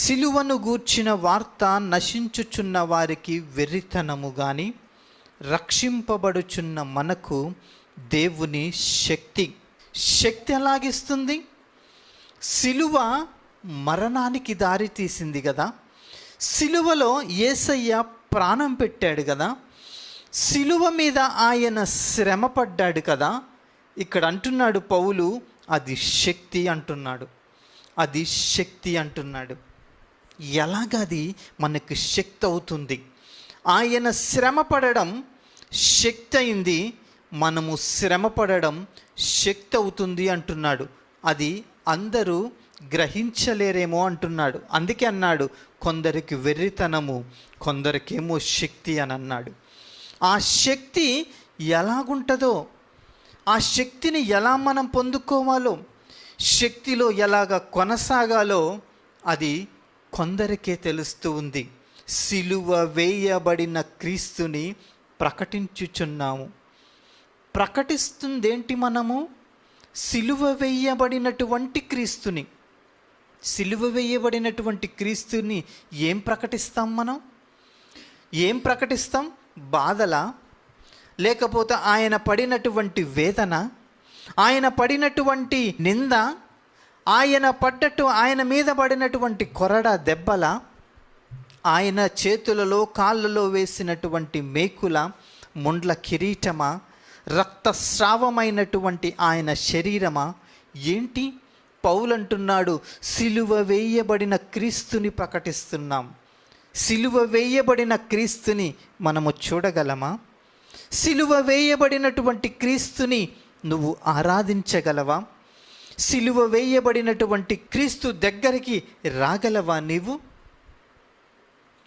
సిలువను గూర్చిన వార్త నశించుచున్న వారికి వెర్రితనము గాని, రక్షింపబడుచున్న మనకు దేవుని శక్తి. శక్తి ఎలాగిస్తుంది? సిలువ మరణానికి దారి తీసింది కదా. సిలువలో యేసయ్య ప్రాణం పెట్టాడు కదా. సిలువ మీద ఆయన శ్రమ పడ్డాడు కదా. ఇక్కడ అంటున్నాడు పౌలు, అది శక్తి అంటున్నాడు. అది శక్తి అంటున్నాడు. ఎలాగది మనకు శక్తి అవుతుంది? ఆయన శ్రమ పడడం శక్తి అయింది, మనము శ్రమ పడడం శక్తి అవుతుంది అంటున్నాడు. అది అందరూ గ్రహించలేరేమో అంటున్నాడు. అందుకే అన్నాడు, కొందరికి వెర్రితనము, కొందరికేమో శక్తి అని అన్నాడు. ఆ శక్తి ఎలాగుంటుందో, ఆ శక్తిని ఎలా మనం పొందుకోవాలో, శక్తిలో ఎలాగ కొనసాగాలో అది కొందరికే తెలుస్తూ ఉంది. సిలువ వేయబడిన క్రీస్తుని ప్రకటించుచున్నాము. ప్రకటిస్తుందేంటి? మనము సిలువ వేయబడినటువంటి క్రీస్తుని, సిలువ వేయబడినటువంటి క్రీస్తుని ఏం ప్రకటిస్తాం? మనం ఏం ప్రకటిస్తాం? బాధల, లేకపోతే ఆయన పడినటువంటి వేదన, ఆయన పడినటువంటి నింద, ఆయన మీద పడినటువంటి కొరడ దెబ్బల, ఆయన చేతులలో కాళ్ళలో వేసినటువంటి మేకుల, ముండ్ల కిరీటమా, రక్తస్రావమైనటువంటి ఆయన శరీరమా? ఏంటి? పౌలు అంటున్నాడు, సిలువ వేయబడిన క్రీస్తుని ప్రకటిస్తున్నాం. సిలువ వేయబడిన క్రీస్తుని మనము చూడగలమా? సిలువ వేయబడినటువంటి క్రీస్తుని నువ్వు ఆరాధించగలవా? సిలువ వేయబడినటువంటి క్రీస్తు దగ్గరికి రాగలవా నీవు?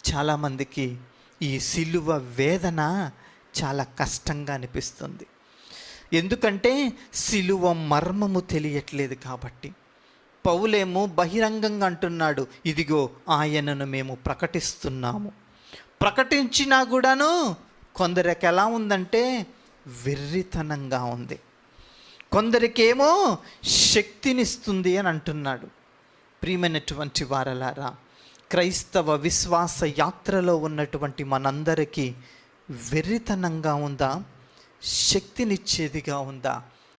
చాలామందికి ఈ సిలువ వేదన చాలా కష్టంగా అనిపిస్తుంది. ఎందుకంటే సిలువ మర్మము తెలియట్లేదు కాబట్టి. పౌలేమో బహిరంగంగా అంటున్నాడు, ఇదిగో ఆయనను మేము ప్రకటిస్తున్నాము. ప్రకటించినా కూడాను కొందరికి ఎలా ఉందంటే వెర్రితనంగా ఉంది, కొందరికేమో శక్తినిస్తుంది అని అంటున్నాడు. ప్రియమైనటువంటి వారలారా, క్రైస్తవ విశ్వాస యాత్రలో ఉన్నటువంటి మనందరికీ వెర్రితనంగా ఉందా, శక్తినిచ్చేదిగా ఉందా?